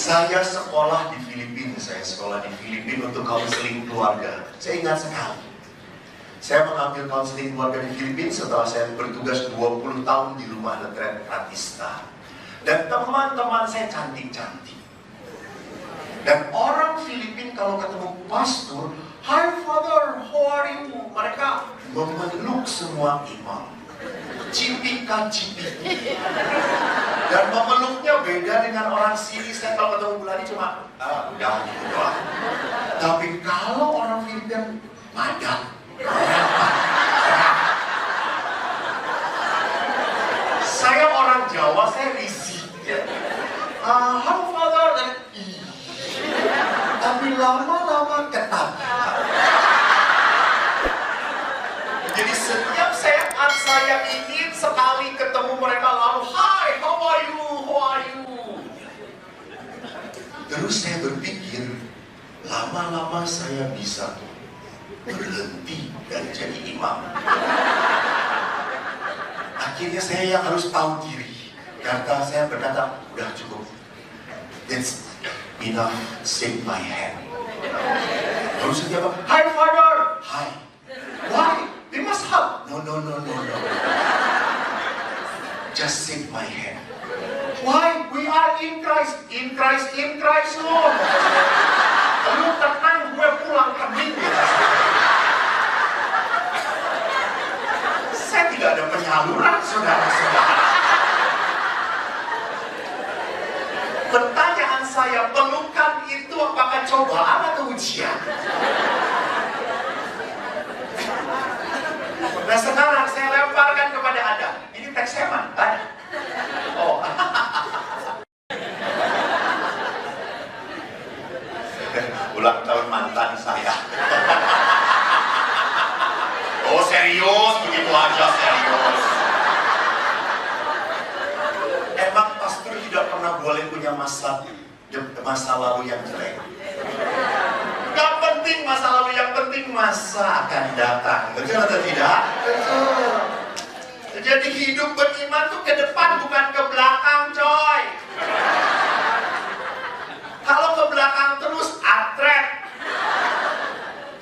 Saya sekolah di Filipina, untuk konseling keluarga. Saya ingat sekali. Saya mengambil konseling keluarga di Filipina setelah saya bertugas 20 tahun di rumah retret Pratista. Dan teman-teman saya cantik-cantik. Dan orang Filipina kalau ketemu pastor, "Hi Father, how are you?" Mereka memeluk semua imam. Cipika-cipiki. Dan memeluknya beda dengan orang sini. Saya kalau ketemu Bulani cuma, udah gitu doang. Tapi kalau orang Filipina, padat. Saya orang Jawa, saya risih. Halo Father, dan tapi lama-lama ketat. Jadi setiap saat saya ingin sekali ketemu mereka lalu, "Hi, how are you? How are you?" Terus saya berpikir, lama-lama saya bisa berhenti dan jadi imam. Akhirnya saya yang harus tahu diri. Karena saya berkata, udah cukup. That's enough, shake my hand. Lalu setiap apa? "Hi Father." "Hi." "Why? We must hug." No. Just shake my hand. "Why? We are in Christ." In Christ Lord. Lu tenang, gue pulang kening. Saya tidak ada penyaluran, saudara-saudara. Pertanyaan saya, pelukan itu apakah cobaan atau ujian? Nah sekarang saya lemparkan kepada Anda. Ini teks Heman, ada? Oh. Ulang tahun mantan saya. Oh serius, begitu aja serius. Emang pastor tidak pernah boleh punya masa lalu yang jelek. Gak penting masa lalu, yang penting masa akan datang. Betul atau tidak? Betul. Jadi hidup beriman tuh ke depan bukan ke belakang, coy. Kalau ke belakang terus atret.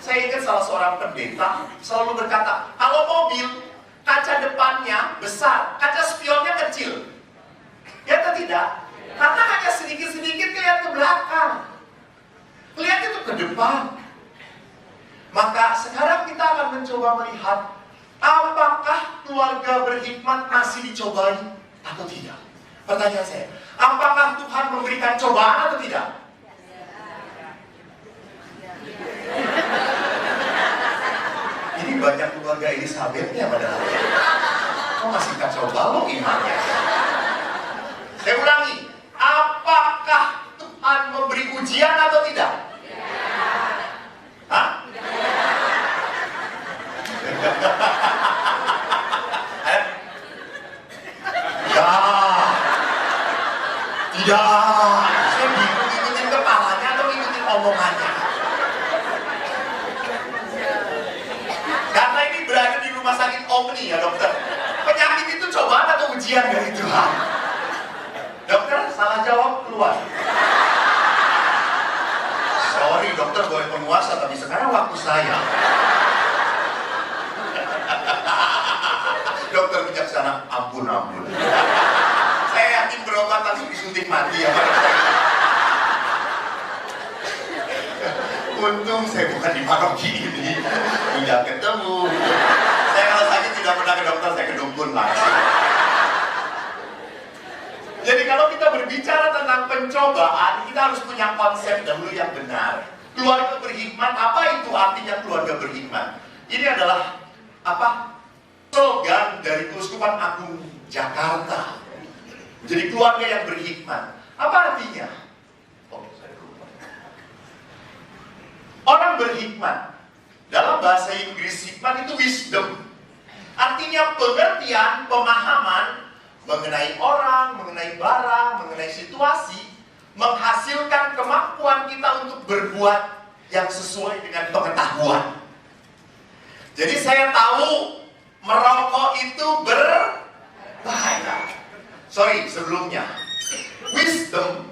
Saya ingat salah seorang pendeta selalu berkata, kalau mobil kaca depannya besar, kaca spionnya kecil. Ya atau tidak? Karena hanya sedikit-sedikit kelihatan ke belakang. Lihat itu ke depan. Maka sekarang kita akan mencoba melihat apakah keluarga berhikmat masih dicobai atau tidak. Pertanyaan saya, apakah Tuhan memberikan cobaan atau tidak? Ini banyak keluarga Elisabetnya padahal. Kok masih kacau balau imannya? Saya ulangi, apakah Tuhan memberi ujian atau tidak? Hah? Ya, tidak. Saya bingung ngikutin kepalanya atau ngikutin omongannya. Karena ini berada di rumah sakit Omni ya dokter. Penyakit itu cobaan atau ujian dari Tuhan? Dokter, salah jawab, keluar. Sorry dokter, boleh penguasa, tapi sekarang waktu saya. Dokter bijaksana, ampun. Saya yakin berobat langsung disuntik mati ya. Untung saya bukan di paroki ini. Tidak ketemu. Saya kalau sakit tidak pernah ke dokter, saya ke dukun langsung. Jadi kalau kita berbicara tentang pencobaan, kita harus punya konsep dahulu yang benar. Keluarga berhikmat, apa itu artinya keluarga berhikmat? Ini adalah slogan dari Keuskupan Agung Jakarta. Jadi keluarga yang berhikmat. Apa artinya? Orang berhikmat. Dalam bahasa Inggris, hikmat itu wisdom. Artinya pengertian, pemahaman mengenai orang, mengenai barang, mengenai situasi, menghasilkan kemampuan kita untuk berbuat yang sesuai dengan pengetahuan. Jadi saya tahu merokok itu berbahaya. Sorry, sebelumnya. Wisdom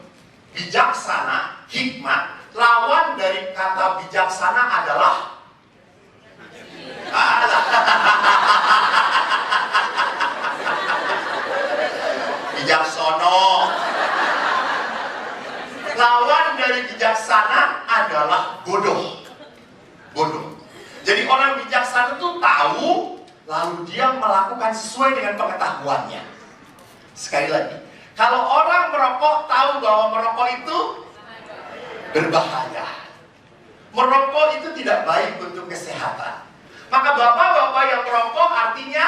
bijaksana, hikmat, lawan dari kata bijaksana adalah bijaksono. Lawan dari bijaksana adalah bodoh. Bodoh. Jadi orang bijaksana itu tahu, lalu dia melakukan sesuai dengan pengetahuannya. Sekali lagi, kalau orang merokok tahu bahwa merokok itu berbahaya, merokok itu tidak baik untuk kesehatan, maka bapak-bapak yang merokok artinya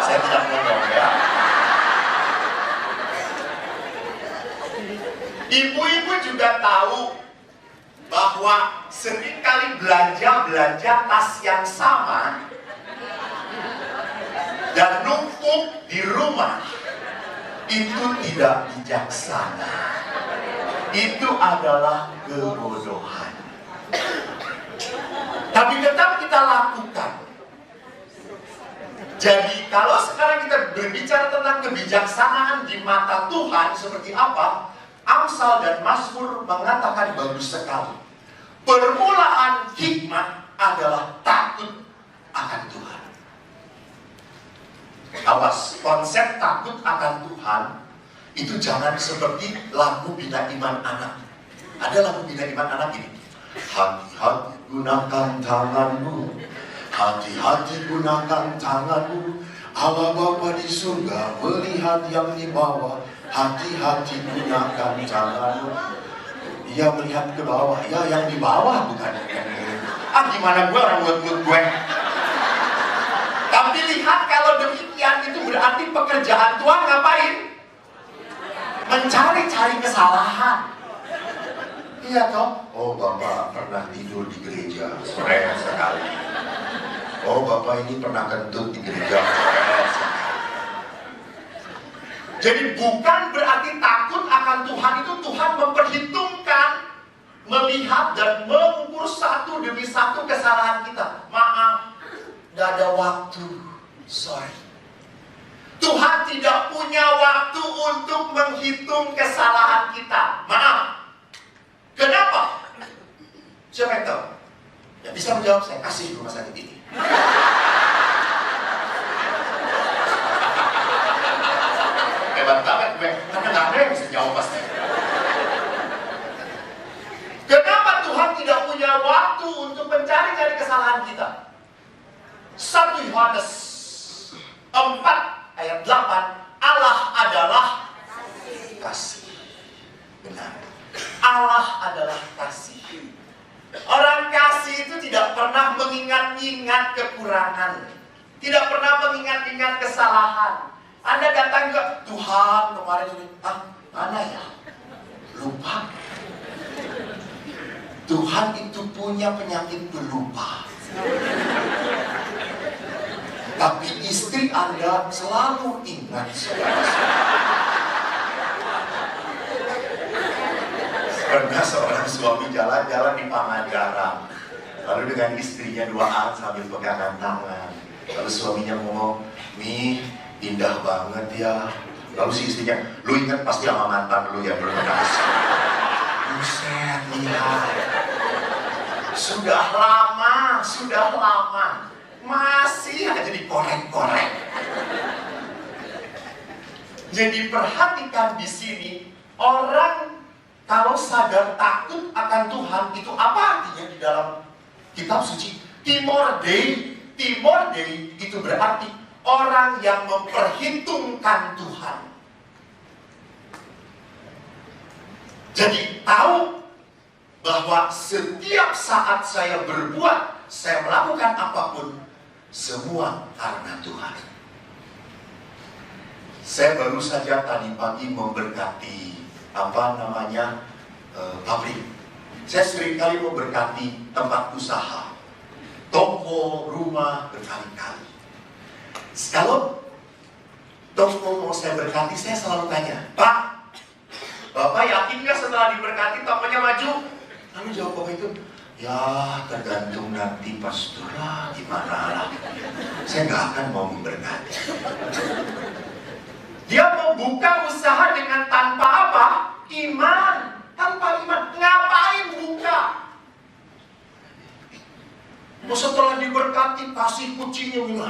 saya tidak ngomong ya. Ibu-ibu juga tahu bahwa seringkali belanja tas yang sama dan numpuk di rumah itu tidak bijaksana. Itu adalah kebodohan. Tapi tetap kita lakukan. Jadi kalau sekarang kita berbicara tentang kebijaksanaan di mata Tuhan seperti apa, Amsal dan Mazmur mengatakan bagus sekali. Permulaan hikmat adalah takut akan Tuhan. Awas, konsep takut akan Tuhan itu jangan seperti lagu Bina Iman Anak. Ada lagu Bina Iman Anak ini. Hati-hati gunakan tanganmu, hati-hati gunakan tanganmu. Allah Bapa di surga melihat yang di bawah. Hati-hati gunakan tanganmu. Ia melihat ke bawah. Ya yang di bawah bukan yang di. Gimana gue orang buat gue. Tapi lihat kalau demikian itu berarti pekerjaan Tuhan ngapain? Mencari-cari kesalahan. Iya toh? Oh Bapak pernah tidur di gereja, stres sekali. Oh Bapak ini pernah kentut di gereja, stres sekali. Jadi bukan berarti takut akan Tuhan itu Tuhan memperhitungkan, melihat dan mengukur satu demi satu kesalahan kita. Maaf, gak ada waktu. Sorry. Tuhan tidak punya waktu untuk menghitung kesalahan kita. Maaf. Kenapa? Siapa yang tahu? Yang bisa menjawab saya kasih rumah sakit ini. Hebat banget gue, karena gak ada yang bisa jawab pasti. Kenapa Tuhan tidak punya waktu untuk mencari-cari kesalahan kita? 1 Yohanes 4 ayat 8, Allah adalah kasih. Benar. Allah adalah kasih. Orang kasih itu tidak pernah mengingat-ingat kekurangan, tidak pernah mengingat-ingat kesalahan. Anda datang ke Tuhan kemarin ini, mana ya? Lupa. Tuhan itu punya penyakit pelupa. Tapi istri Anda selalu ingat Pernah seorang suami jalan-jalan di Pangandaran, lalu dengan istrinya duaan sambil pegangan tangan. Lalu suaminya ngomong, "Mi, indah banget ya." Lalu si istrinya, "Lu ingat pasti sama mantan lu yang belum pernah kesini." Buset, lihat. Sudah lama, masih aja dikorek-korek. Jadi perhatikan di sini, orang kalau sadar takut akan Tuhan, itu apa artinya di dalam kitab suci? Timor Dei itu berarti orang yang memperhitungkan Tuhan. Jadi tahu bahwa setiap saat saya berbuat, saya melakukan apapun, semua karena Tuhan. Saya baru saja tadi pagi memberkati pabrik. Saya seringkali memberkati tempat usaha, toko, rumah, berkali-kali. Kalau toko mau saya berkati, saya selalu tanya, "Pak, Bapak yakin nggak setelah diberkati tokonya maju?" Lalu jawab Bapak itu, "Ya tergantung nanti pastor lah, gimana lah. Saya nggak akan mau memberkati." Dia mau buka usaha dengan tanpa apa? Iman. Tanpa iman, ngapain buka? Setelah diberkati, kasih kucingnya minum.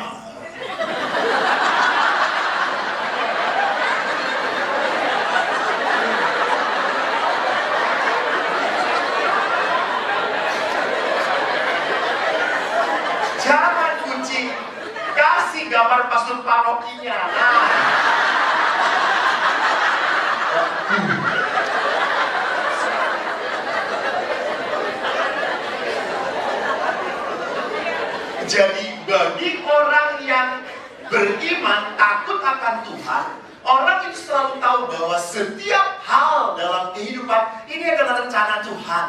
Jangan kucing, kasih gambar pastor parokinya. Jadi bagi orang yang beriman, takut akan Tuhan, orang itu selalu tahu bahwa setiap hal dalam kehidupan ini adalah rencana Tuhan.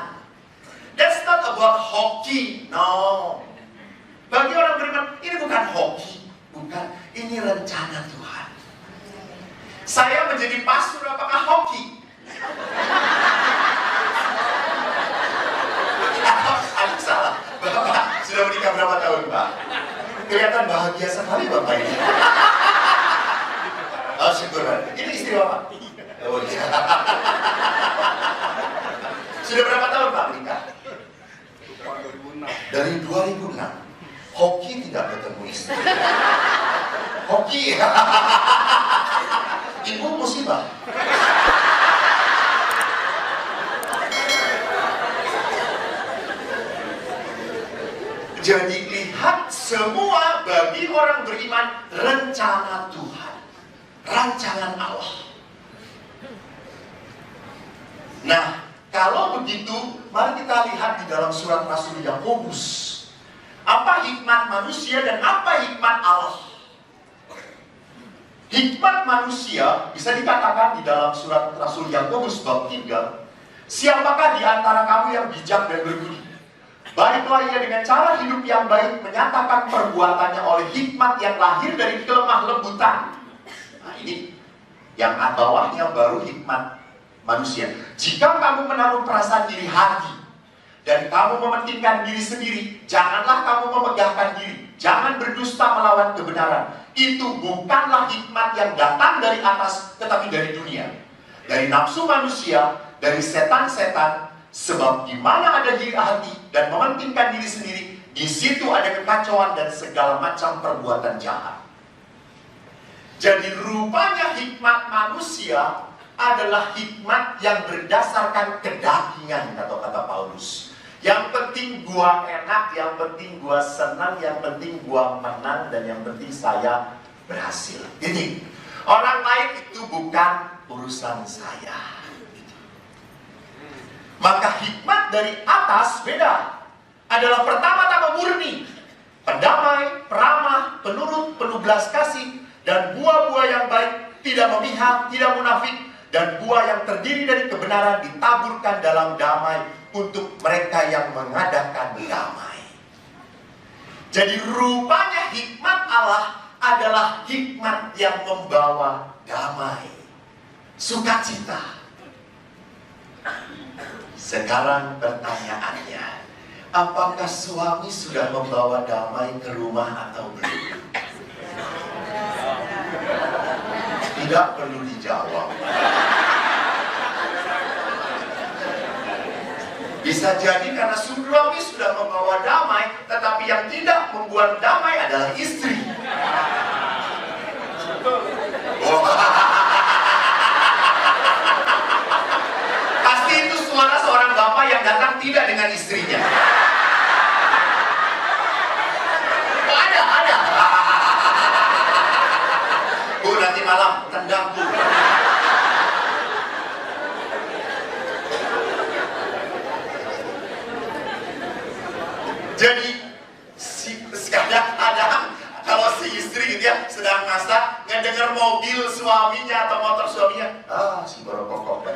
That's not about hoki, no. Bagi orang beriman, ini bukan hoki, bukan, ini rencana Tuhan. Saya menjadi pastor, apakah hoki? Aku salah. Bapak sudah menikah berapa tahun, Pak? Kelihatan bahagia sekali Bapak ini. Oh, syukur. Ini istri Bapak? Oh, iya. Sudah berapa tahun Pak menikah? Dari 2006. Hoki tidak ketemu istri. Hoki. Ibu musibah. Jadi lihat, semua bagi orang beriman rencana Tuhan, rancangan Allah. Nah, kalau begitu, mari kita lihat di dalam surat Rasul Yakobus, apa hikmat manusia dan apa hikmat Allah. Hikmat manusia bisa dikatakan di dalam surat Rasul Yakobus bab 3, siapakah di antara kamu yang bijak dan berbudi? Baiklah ia dengan cara hidup yang baik menyatakan perbuatannya oleh hikmat yang lahir dari kelemah lembutan. Nah ini yang bawahnya baru hikmat manusia. Jika kamu menaruh perasaan iri hati dan kamu mementingkan diri sendiri, janganlah kamu memegahkan diri. Jangan berdusta melawan kebenaran. Itu bukanlah hikmat yang datang dari atas, tetapi dari dunia, dari nafsu manusia, dari setan-setan. Sebab di mana ada iri hati dan mementingkan diri sendiri, di situ ada kekacauan dan segala macam perbuatan jahat. Jadi rupanya hikmat manusia adalah hikmat yang berdasarkan kedagingan, kata Paulus. Yang penting gua enak, yang penting gua senang, yang penting gua menang, dan yang penting saya berhasil. Jadi orang lain itu bukan urusan saya. Maka hikmat dari atas beda. Adalah pertama-tama murni, pendamai, peramah, penurut, penuh belas kasih, dan buah-buah yang baik, tidak memihak, tidak munafik, dan buah yang terdiri dari kebenaran ditaburkan dalam damai untuk mereka yang mengadakan damai. Jadi rupanya hikmat Allah adalah hikmat yang membawa damai, sukacita. Sekarang pertanyaannya, apakah suami sudah membawa damai ke rumah atau belum? Tidak perlu dijawab. Bisa jadi karena suami sudah membawa damai, tetapi yang tidak membuat damai adalah istri. Oh. Pasti itu suara seorang bapak yang datang tidak dengan istrinya. Oh, ada. Bu, nanti malam tendang Bu. Jadi kadang-kadang kalau si istri gitu ya sedang masak, ngedenger mobil suaminya atau motor suaminya, si borokokok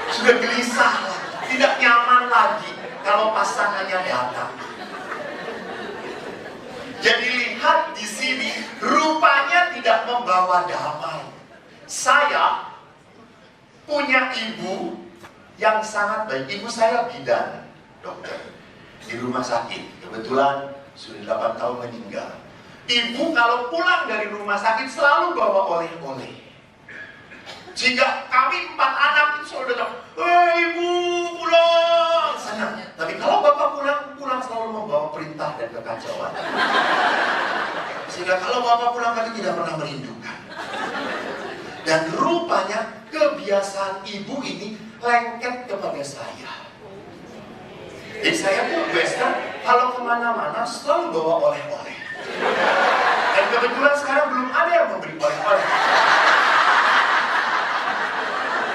sudah gelisah, tidak nyaman lagi kalau pasangannya datang. Jadi lihat di sini, rupanya tidak membawa damai. Saya punya ibu yang sangat baik. Ibu saya bidan, dokter di rumah sakit. Kebetulan sudah 8 tahun meninggal. Ibu kalau pulang dari rumah sakit selalu bawa oleh-oleh. Jika kami 4 anak itu selalu datang, ibu pulang, senang. Tapi kalau bapak pulang selalu membawa perintah dan kekacauan. Sehingga kalau bapak pulang kami tidak pernah merindukan. Dan rupanya kebiasaan ibu ini lengket kepada saya. Jadi saya pun Western, kalau kemana-mana selalu bawa oleh-oleh. Dan kebetulan sekarang belum ada yang memberi oleh-oleh.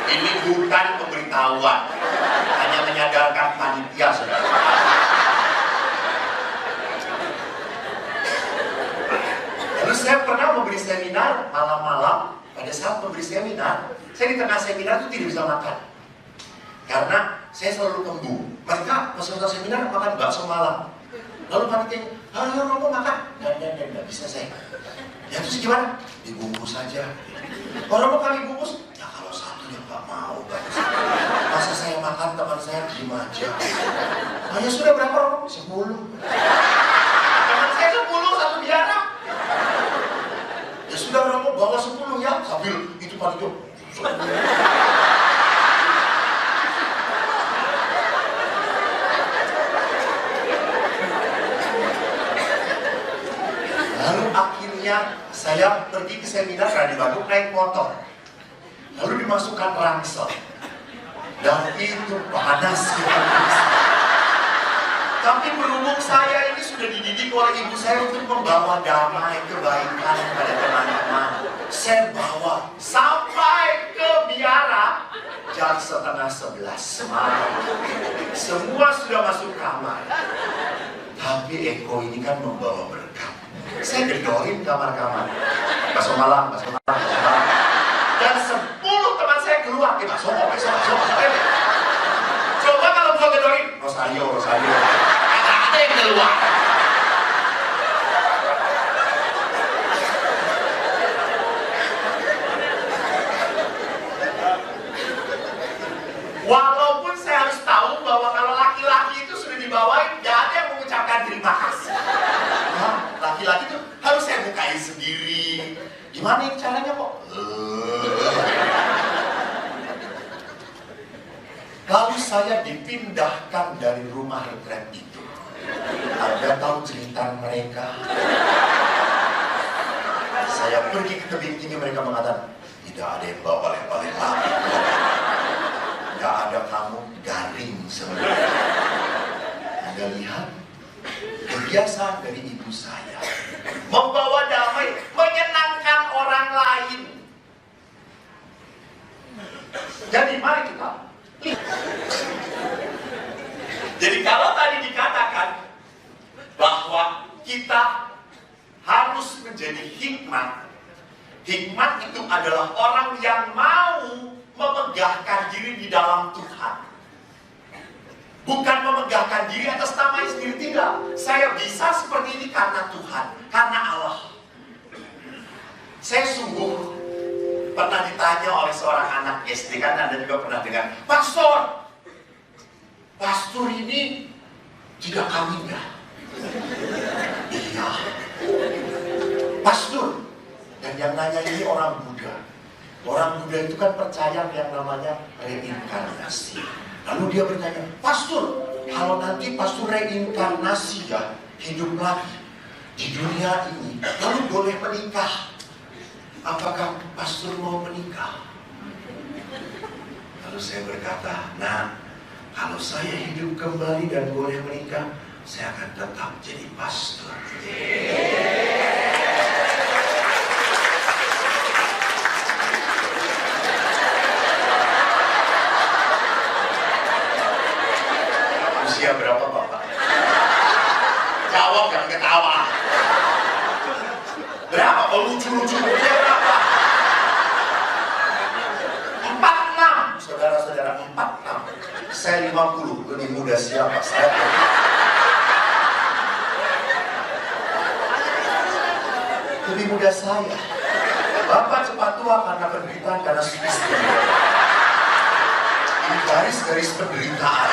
Ini bukan pemberitahuan, hanya menyadarkan panitia, saudara. Lalu saya pernah memberi seminar malam-malam. Pada saat memberi seminar, saya di tengah seminar itu tidak bisa makan. Karena saya selalu kembung. Mereka peserta seminar makan bakso malam. Lalu panitia, halo mau makan? Nggak bisa saya. Ya terus gimana? Dibungkus saja. Orang mau kali bungkus? Ya kalau satu ya nggak mau. Masa saya makan teman saya diem aja. Hanya sudah berapa orang? 10. Teman saya 10 satu biara. Ya sudah orang mau bawa 10 ya. Sambil itu panitia. Lalu akhirnya saya pergi ke seminar karena di Bandung naik motor. Lalu dimasukkan rangsel. Dan itu panas ya. Tapi berhubung saya ini sudah dididik oleh ibu saya untuk membawa damai, kebaikan kepada teman-teman. Saya bawa sampai ke biara jam 10:30 malam. Semua sudah masuk kamar. Tapi Eko ini kan membawa berkat. Saya gedorin kamar-kamar. Bakso malam. Dan 10 teman saya keluar. Bakso. Coba kalau gua gedorin, Rosario. Kagak ada yang keluar. Walaupun saya harus tahu bahwa kalau laki-laki itu sudah dibawain, gak ada yang mengucapkan terima kasih. Laki-laki itu harus saya bukain sendiri. Gimana caranya kok? Lalu saya dipindahkan dari rumah retret itu. Anda tahu cerita mereka? Saya pergi ke tebing tinggi, mereka mengatakan, tidak ada yang bawa oleh-oleh lagi. Tidak ada, kamu garing sebenarnya. Anda lihat kebiasaan dari ibu saya membawa damai, menyenangkan orang lain. Jadi mari kita lihat. Jadi kalau tadi dikatakan bahwa kita harus menjadi hikmat. Hikmat itu adalah orang yang mau memegahkan diri di dalam Tuhan. Bukan memegahkan diri atas namanya sendiri, tidak. Saya bisa seperti ini karena Tuhan, karena Allah. Saya sungguh pernah ditanya oleh seorang anak SD, kan Anda juga pernah dengar, Pastor ini tidak kawin ya? Iya. Pastor, dan yang nanya ini orang Buddha. Orang Buddha itu kan percaya yang namanya reinkarnasi. Lalu dia bertanya, Pastor, kalau nanti Pastor reinkarnasi ya, hidup lagi di dunia ini, lalu boleh menikah. Apakah Pastor mau menikah? Lalu saya berkata, nah, kalau saya hidup kembali dan boleh menikah, saya akan tetap jadi pastor. Usia berapa Bapak? Jawab, jangan ketawa. Berapa? Oh, lucu-lucu. Usia berapa? 46. Saudara-saudara, 46. Saya 50. Lebih muda siapa? Saya. Lebih muda saya. Bapak cepat tua karena penderitaan, karena istri. Ini garis-garis penderitaan.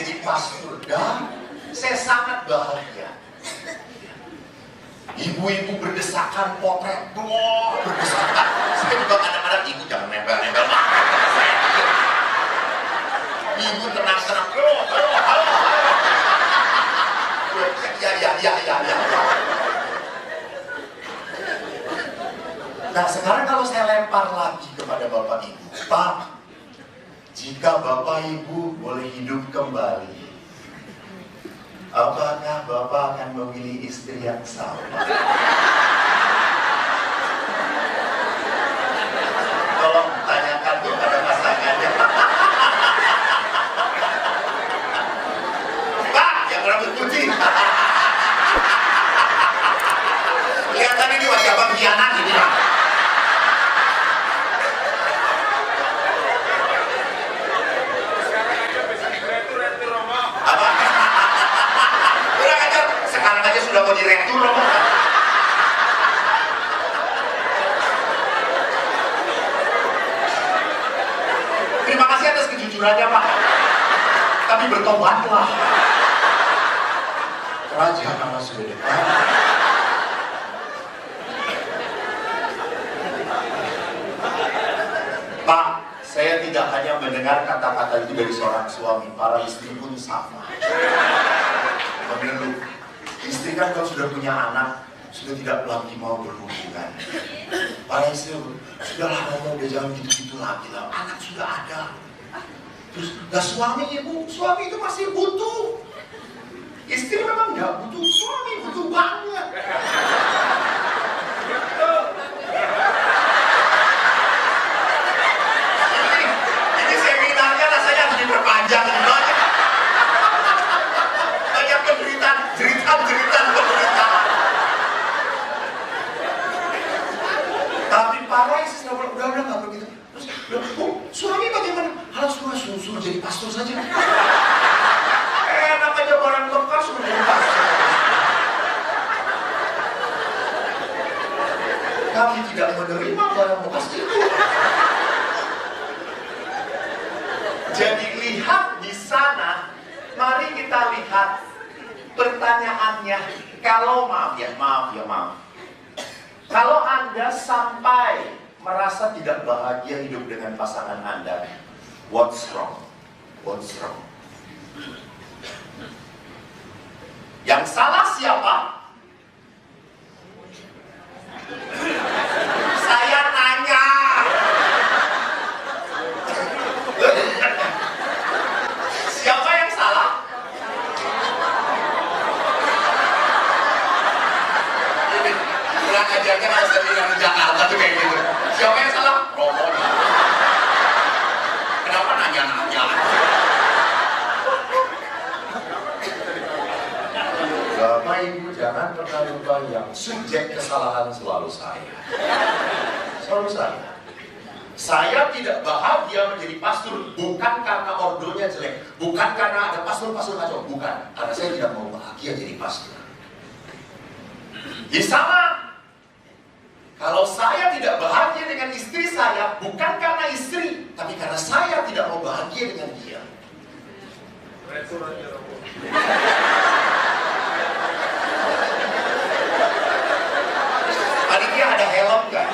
jadi pastor dan saya sangat bahagia. Ibu-ibu berdesakan potret, wah berdesakan. Saya juga kadang-kadang, ibu jangan nempel-nempel. Ibu tenang-tenang, halo. Ya. Nah sekarang kalau saya lempar lagi kepada Bapak Ibu, Pak, jika Bapak Ibu boleh hidup kembali, apakah Bapak akan memilih istri yang sama? Tolong tanyakan kepada pasangannya. Pak, yang rambut putih. Kelihatan ini wajah pengkhianat ini, Pak. Sekarang aja sudah mau direktur loh. Terima kasih atas kejujurannya Pak. Tapi bertobatlah. Kerajaan Allah sudah dekat. Pak, saya tidak hanya mendengar kata-kata itu dari seorang suami, para istri pun sama. Mengeluh. Istri kan kalau sudah punya anak, sudah tidak lagi mau berhubungan. Para istri, sudahlah ngomong, udah jangan gitu-gitu lagi lah. Anak sudah ada. Terus, nah suami ibu, suami itu masih butuh. Istri memang nggak butuh, suami butuh banget. Ini seminarnya rasanya harus diperpanjang. Banyak penderitaan. Tapi para istri udah nggak begitu. Terus, suami bagaimana? Harus suruh jadi pastor saja. Enak aja barang bekas suruh jadi pastor. Kami tidak menerima barang bekas itu. Jadi lihat di sana, mari kita lihat pertanyaannya. Kalau maaf. Kalau Anda sampai merasa tidak bahagia hidup dengan pasangan Anda, what's wrong? Yang salah siapa? Saya nanya. Siapa yang salah? Kurang ajarnya kalau sendiri di Jakarta tuh kayak gitu. Siapa yang salah? Romonya. Kenapa nanya-nanya? Bapak Ibu jangan pernah lupa yang subjek kesalahan selalu saya. Saya tidak bahagia menjadi pastor bukan karena ordonya jelek, bukan karena ada pastor-pastor kacau, bukan. Karena saya tidak mau bahagia jadi pastor. Di sama, kalau saya tidak bahagia dengan istri saya, bukan karena istri, tapi karena saya tidak mau bahagia dengan dia. Panitia ada helm nggak?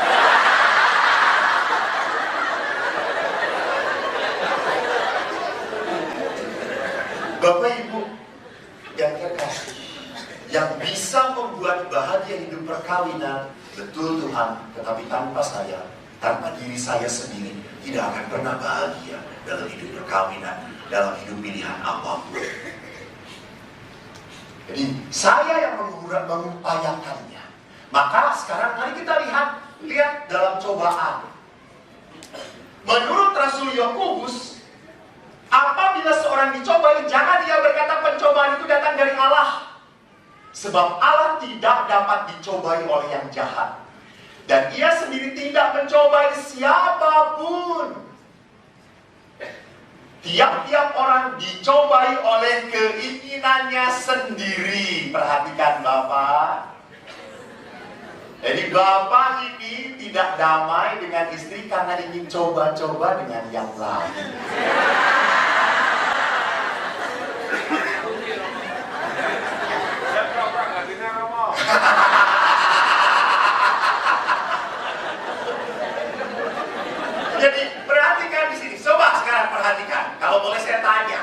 Bapak Ibu yang terkasih, yang bisa membuat bahagia hidup perkawinan, betul Tuhan, tetapi tanpa saya, tanpa diri saya sendiri, tidak akan pernah bahagia dalam hidup perkawinan, dalam hidup pilihan apapun. Jadi saya yang mengupayakannya. Maka sekarang mari kita lihat dalam cobaan. Menurut Rasul Yakobus, apabila seorang dicobai, jangan dia berkata pencobaan itu datang dari Allah. Sebab Allah tidak dapat dicobai oleh yang jahat. Dan ia sendiri tidak mencobai siapapun. Tiap-tiap orang dicobai oleh keinginannya sendiri. Perhatikan Bapak. Jadi Bapak ini tidak damai dengan istri karena ingin coba-coba dengan yang lain. Jadi perhatikan di sini. Coba sekarang perhatikan. Kalau boleh saya tanya,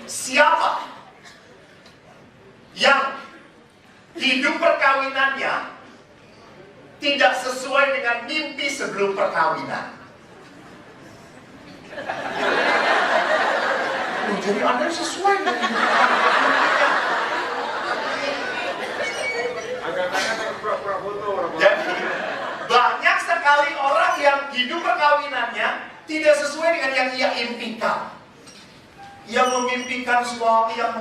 siapa yang hidup perkawinannya tidak sesuai dengan mimpi sebelum perkawinan? Jadi Anda sesuai dengan jadi banyak sekali orang yang hidup perkawinannya tidak sesuai dengan yang ia impikan. Yang memimpikan suami yang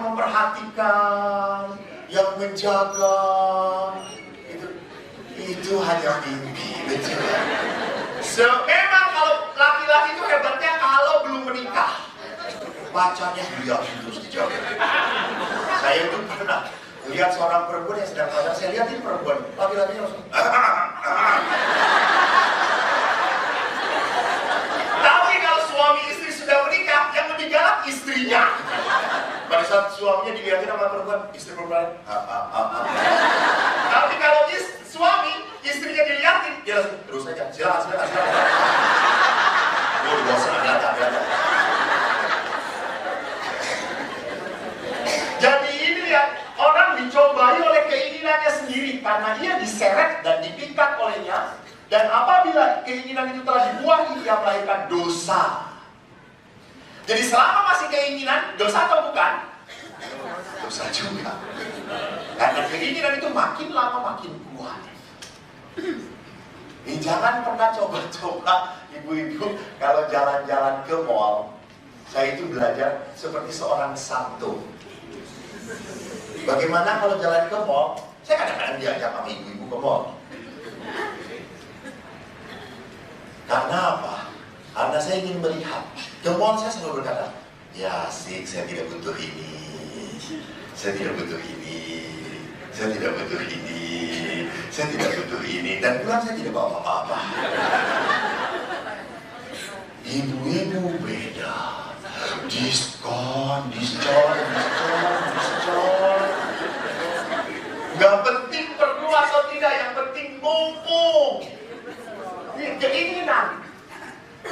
memperhatikan, yang menjaga, itu hanya mimpi, betul. Memang kalau laki-laki itu hebatnya kalau belum menikah, pacarnya dilihatin terus dijaga. Saya itu pernah lihat seorang perempuan yang sedang pacaran, saya lihatin perempuan, laki-lakinya langsung. Tapi kalau suami istri sudah menikah, yang lebih galak istrinya. Pada saat suaminya dilihatin sama perempuan, istri perempuan. Tapi kalau suami istrinya dilihatin, dia langsung terus aja, silakan. Oh, bosan ada. Jadi ini ya, orang dicobai oleh keinginannya sendiri karena ia diseret dan dipikat olehnya. Dan apabila keinginan itu telah dibuahi, ia melahirkan dosa. Jadi selama masih keinginan, dosa atau bukan? Dosa juga. Karena keinginan itu makin lama makin kuat. Jangan pernah coba-coba ibu-ibu kalau jalan-jalan ke mall. Saya itu belajar seperti seorang santo. Bagaimana kalau jalan ke mall? Saya kadang-kadang diajak sama ibu-ibu ke mall. Karena apa? Karena saya ingin melihat. Ke mall saya selalu berkata, ya asik, saya tidak butuh ini. Saya tidak butuh ini. Saya tidak butuh ini. Saya tidak butuh ini. Dan pulang saya tidak bawa apa-apa. Ibu-ibu beda. Diskon. Gak penting perlu atau tidak, yang penting mumpung.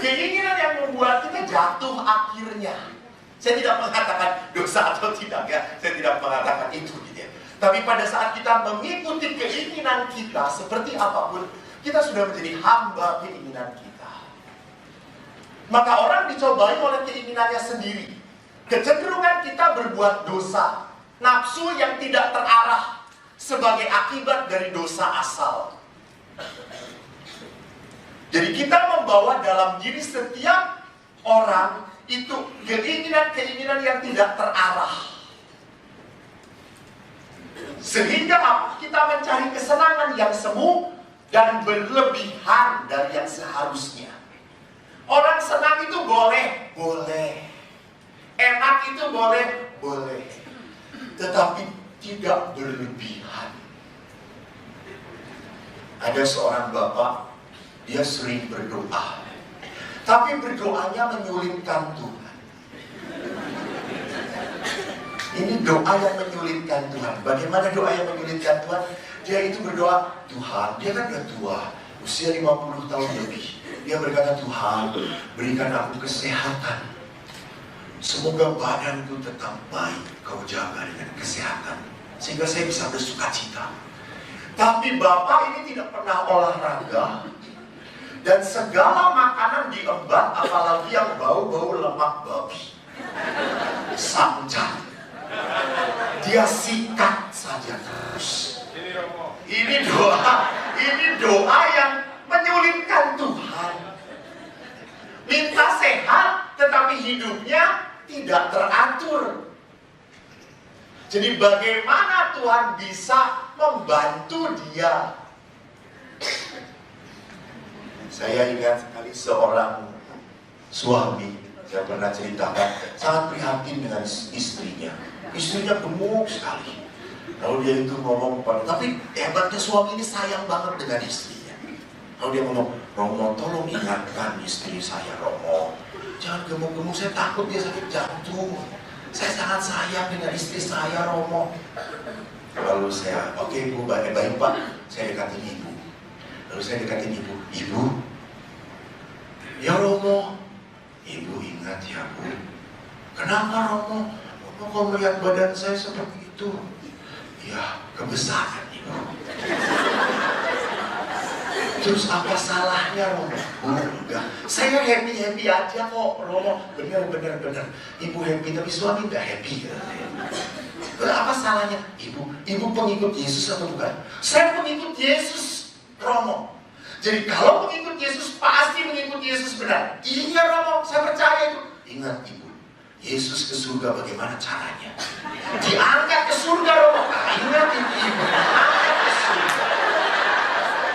Keinginan yang membuat kita jatuh akhirnya. Saya tidak mengatakan dosa atau tidak ya, saya tidak mengatakan itu gitu ya. Tapi pada saat kita mengikuti keinginan kita seperti apapun, kita sudah menjadi hamba keinginan kita. Maka orang dicobai oleh keinginannya sendiri. Kecenderungan kita berbuat dosa, nafsu yang tidak terarah sebagai akibat dari dosa asal. Jadi kita membawa dalam diri setiap orang itu keinginan-keinginan yang tidak terarah. Sehingga kita mencari kesenangan yang semu dan berlebihan dari yang seharusnya. Orang senang itu boleh. Enak itu boleh. Tetapi tidak berlebihan. Ada seorang bapak, dia sering berdoa, tapi berdoanya menyulitkan Tuhan. Ini doa yang menyulitkan Tuhan. Bagaimana doa yang menyulitkan Tuhan? Dia itu berdoa, Tuhan, dia kan udah tua, usia 50 tahun lebih. Dia berkata, Tuhan, berikan aku kesehatan. Semoga badanku tetap baik, kau jaga dengan kesehatan, sehingga saya bisa bersuka cita. Tapi bapak ini tidak pernah olahraga. Dan segala makanan diembat, apalagi yang bau-bau lemak babi. Sancat. Dia sikat saja terus. Ini doa yang menyulitkan Tuhan. Minta sehat, tetapi hidupnya tidak teratur. Jadi bagaimana Tuhan bisa membantu dia? Saya ingat sekali seorang suami, saya pernah ceritakan, sangat prihatin dengan istrinya. Istrinya gemuk sekali. Lalu dia itu ngomong pada, tapi hebatnya suami ini sayang banget dengan istrinya. Lalu dia ngomong, Romo, tolong ingatkan istri saya, Romo. Jangan gemuk-gemuk, saya takut dia sakit jantung. Saya sangat sayang dengan istri saya, Romo. Lalu saya, oke Bu, baik Pak, saya dekatin Ibu. Lalu saya dekatin Ibu, Ibu, ya Romo, Ibu ingat ya Bu, kenapa Romo? Romo kok melihat badan saya seperti itu? Ya, kebesaran Ibu. Terus apa salahnya Romo? Enggak, saya happy aja kok Romo. Bener. Ibu happy, tapi suami nggak happy. Apa salahnya? Ibu pengikut Yesus atau bukan? Saya pengikut Yesus, Romo. Jadi kalau pengikut Yesus, pasti mengikut Yesus benar. Iya Romo, saya percaya itu. Ingat Ibu, Yesus ke surga bagaimana caranya? Diangkat ke surga Romo. Ingat Ibu, diangkat ke surga.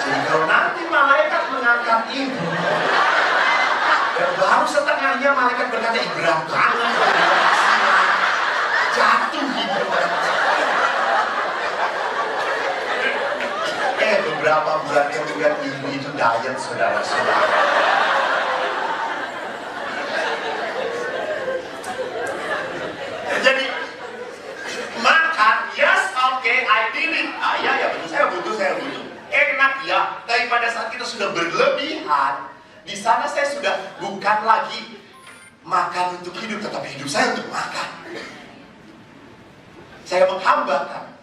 Jadi kalau nanti malaikat mengangkat Ibu, dan baru setengahnya malaikat berkata, berat banget. Jatuh Ibu. Beberapa bulan kemudian Ibu itu diet, saudara-saudara. Jadi makan, yes, okay, I did it. Ya betul, saya butuh. Enak ya, tapi pada saat kita sudah berlebihan, di sana saya sudah bukan lagi makan untuk hidup, tetapi hidup saya untuk makan. Saya menghambakan.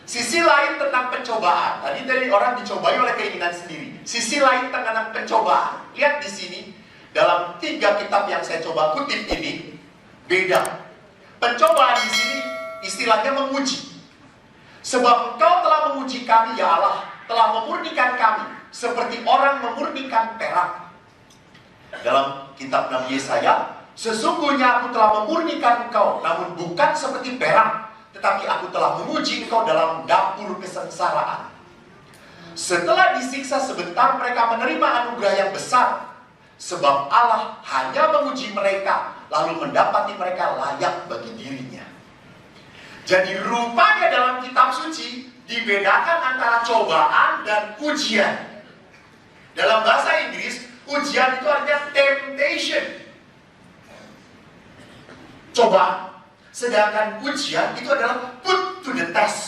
Sisi lain tentang pencobaan. Tadi dari orang dicobai oleh keinginan sendiri. Sisi lain tentang pencobaan. Lihat di sini, dalam 3 kitab yang saya coba kutip ini, beda. Pencobaan di sini istilahnya menguji. Sebab Engkau telah menguji kami, ya Allah, telah memurnikan kami seperti orang memurnikan perak. Dalam kitab Nabi Yesaya, sesungguhnya aku telah memurnikan engkau, namun bukan seperti perak, tetapi aku telah menguji engkau dalam dapur kesengsaraan. Setelah disiksa sebentar, mereka menerima anugerah yang besar, sebab Allah hanya menguji mereka, lalu mendapati mereka layak bagi dirinya. Jadi rupanya dalam kitab suci dibedakan antara cobaan dan ujian. Dalam bahasa Inggris, ujian itu artinya temptation, cobaan. Sedangkan ujian itu adalah put to the test.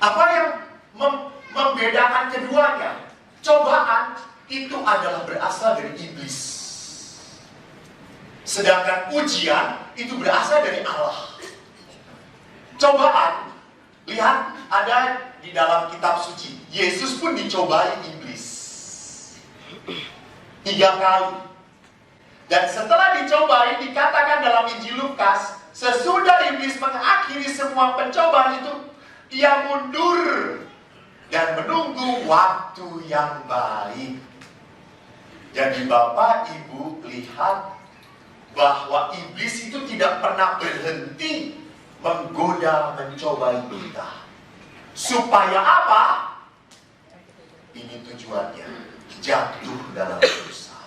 Apa yang membedakan keduanya? Cobaan itu adalah berasal dari iblis. Sedangkan ujian itu berasal dari Allah. Cobaan, lihat ada di dalam kitab suci. Yesus pun dicobai iblis 3 kali. Dan setelah dicobai, dikatakan dalam Injil Lukas, sesudah iblis mengakhiri semua pencobaan itu, ia mundur dan menunggu waktu yang baik. Jadi Bapak Ibu lihat bahwa iblis itu tidak pernah berhenti menggoda, mencobai kita. Supaya apa? Ini tujuannya, jatuh dalam dosa.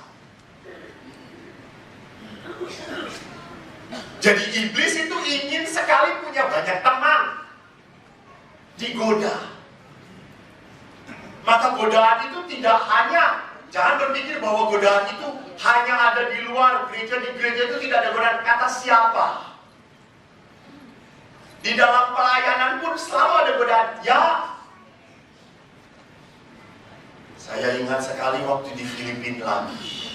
Jadi iblis itu ingin sekali punya banyak teman, digoda. Maka godaan itu tidak hanya, jangan berpikir bahwa godaan itu hanya ada di luar gereja. Di gereja itu tidak ada godaan kata siapa. Di dalam pelayanan pun selalu ada godaan. Ya, saya ingat sekali waktu di Filipina lagi.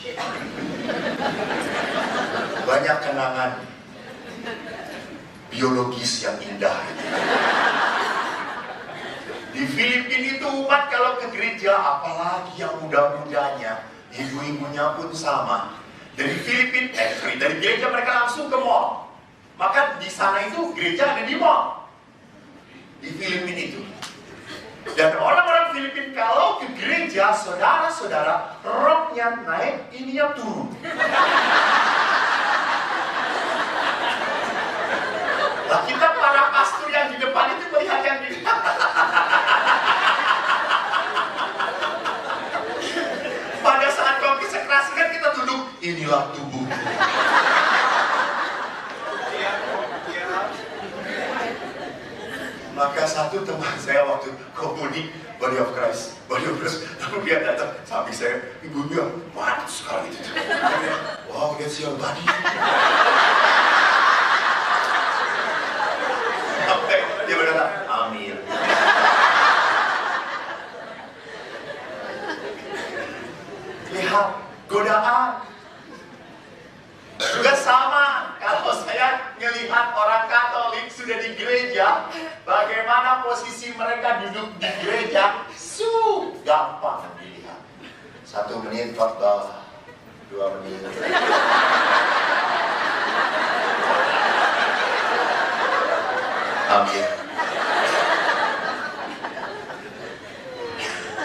Banyak kenangan biologis yang indah. Di Filipina itu umat kalau ke gereja, apalagi yang muda-mudanya, ibu-ibunya pun sama. Dari Filipina, dari gereja mereka langsung ke mall. Maka di sana itu gereja ada di mall. Di Filipina itu. Dan orang-orang Filipina kalau ke gereja, saudara-saudara, roknya naik, ininya turun. Nah, kita para pastor yang di depan itu melihat yang di pada saat konsekrasi kan kita duduk, inilah tubuh. Maka satu teman saya waktu komuni Body of Christ, lalu dia datang samping saya, ibunya panas sekali itu. Wah, Oh, that's your body. Sampai dia berkata, amin. Lihat, godaan. Juga sama, kalau saya melihat orang Katolik sudah di gereja, bagaimana posisi mereka duduk di gereja, gampang dilihat. 1 menit khotbah, 2 menit. Amin.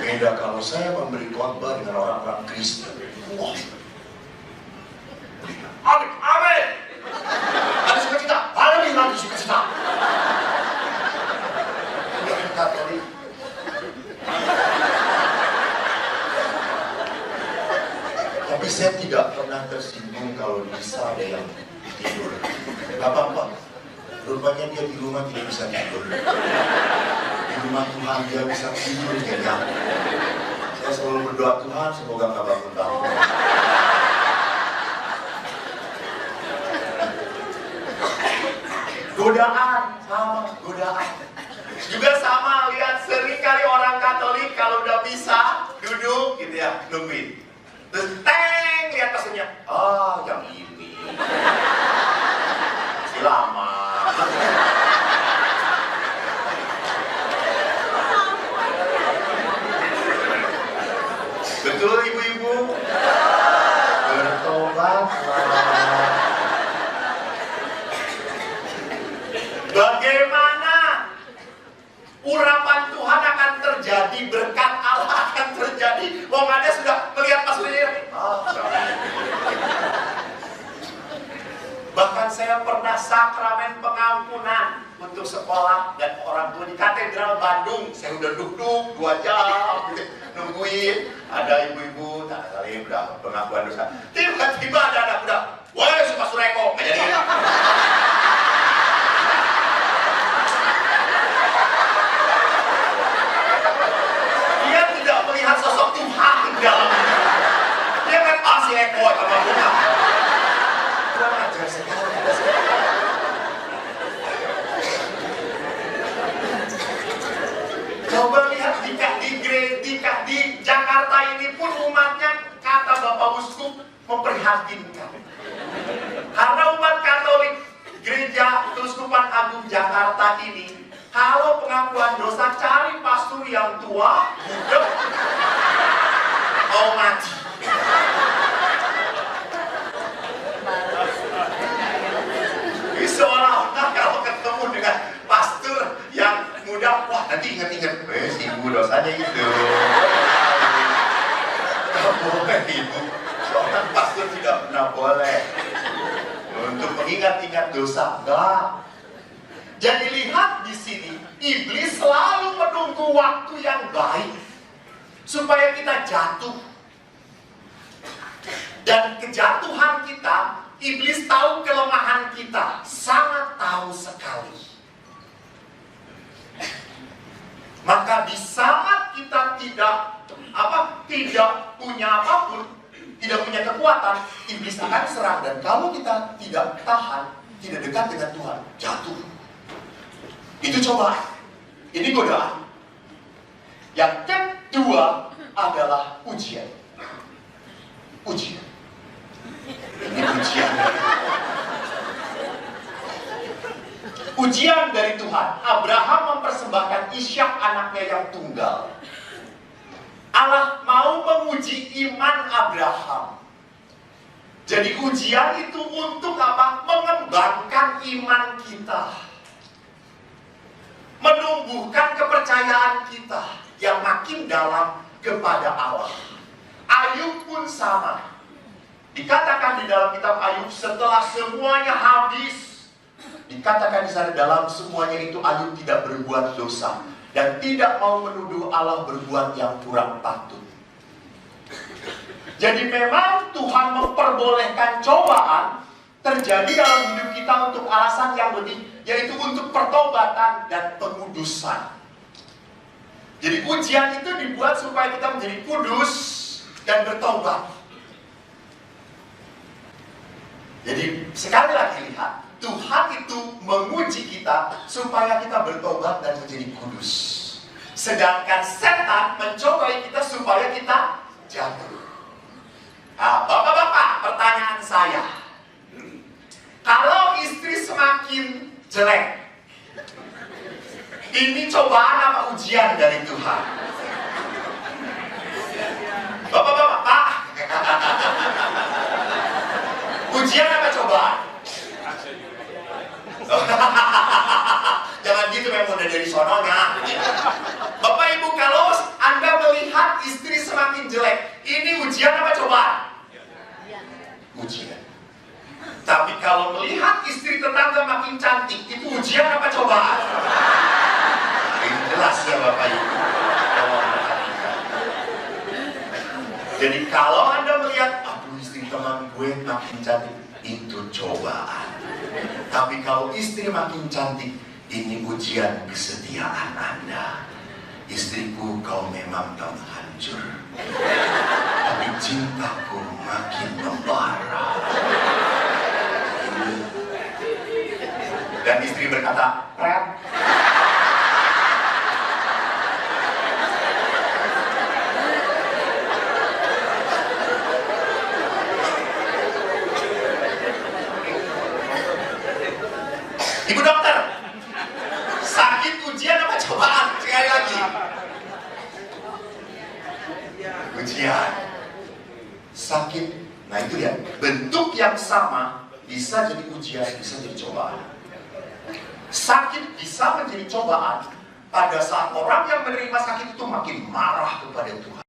Beda kalau saya memberi khotbah dengan orang-orang Kristen. Wah. Amin, amin. Ada sukacita, lebih lagi sukacita. Katolik. Tapi saya tidak pernah tersinggung kalau bisa ada yang tidur. Gak apa-apa. Rupanya dia di rumah tidak bisa tidur. Di rumah Tuhan dia bisa tidur kenyang. Saya selalu berdoa, Tuhan semoga gak bangun-bangun. Godaan, sama godaan. Juga sama, lihat seringkali orang Katolik kalau udah bisa duduk gitu ya, nungguin. Terus teng, lihat pasalnya, yang ini masih lama. Betul ibu-ibu? Bertobatlah. Bagaimana urapan Tuhan akan terjadi, berkat Allah akan terjadi. Wong ada sudah melihat pasalnya. Bahkan saya pernah sakramen pengampunan untuk sekolah dan orang tua di Katedral Bandung. Saya udah duduk 2 jam nungguin. Ada ibu-ibu, tak kali udah pengakuan dosa. Tiba-tiba ada anak muda, woi si Pastor Eko, nggak jadi. Dia tidak melihat sosok Tuhan dalam dirinya. Dia kan si Eko sama bunga. Kurang ajar sekali. Coba lihat di Jakarta ini pun umatnya, kata Bapak Uskup, memprihatinkan. Karena umat Katolik Gereja Keuskupan Agung Jakarta ini, kalau pengakuan dosa cari pastor yang tua, muda, mau mati. Seolah-olah kalau ketemu dengan pastor yang muda, wah nanti ingat-ingat, ibu dosanya itu. Tidak boleh ibu, seorang pastor tidak pernah boleh untuk mengingat-ingat dosa. Enggak. Jadi lihat di sini, iblis selalu menunggu waktu yang baik supaya kita jatuh. Dan kejatuhan kita, iblis tahu kelemahan kita, sangat tahu sekali. Maka di saat kita tidak punya apapun, tidak punya kekuatan, iblis akan serang. Dan kalau kita tidak tahan, tidak dekat dengan Tuhan, jatuh. Itu cobaan. Ini godaan. Yang kedua adalah ujian. Ujian. Ini ujian dari Tuhan. Ujian dari Tuhan. Abraham mempersembahkan Ishak anaknya yang tunggal. Allah mau menguji iman Abraham. Jadi ujian itu untuk apa? Mengembangkan iman kita. Menumbuhkan kepercayaan kita yang makin dalam kepada Allah. Ayub pun sama. Dikatakan di dalam kitab Ayub, setelah semuanya habis, dikatakan di sana dalam semuanya itu Ayub tidak berbuat dosa dan tidak mau menuduh Allah berbuat yang kurang patut. Jadi memang Tuhan memperbolehkan cobaan terjadi dalam hidup kita untuk alasan yang lebih, yaitu untuk pertobatan dan pengudusan. Jadi ujian itu dibuat supaya kita menjadi kudus dan bertobat. Jadi sekali lagi lihat, Tuhan itu menguji kita supaya kita bertobat dan menjadi kudus. Sedangkan setan mencobai kita supaya kita jatuh. Nah, bapak-bapak, pertanyaan saya, kalau istri semakin jelek, ini cobaan apa ujian dari Tuhan? Bapak-bapak, Pak, ujian apa cobaan? Jangan gitu memang udah dari sononya. Bapak Ibu, kalau Anda melihat istri semakin jelek, ini ujian apa cobaan? Ujian. Tapi kalau melihat istri tetangga makin cantik, itu ujian apa cobaan? Ini jelas ya Bapak Ibu. Jadi kalau Anda melihat, aduh istri teman gue makin cantik, itu cobaan. Tapi kalau istri makin cantik, ini ujian kesetiaan Anda. Istriku, kau memang tak hancur, tapi cintaku makin membara. Dan istri berkata, Pret. Ibu dokter, sakit ujian apa cobaan? Sekali lagi. Ujian. Sakit. Nah itu ya, bentuk yang sama bisa jadi ujian, bisa jadi cobaan. Sakit bisa menjadi cobaan pada saat orang yang menerima sakit itu makin marah kepada Tuhan.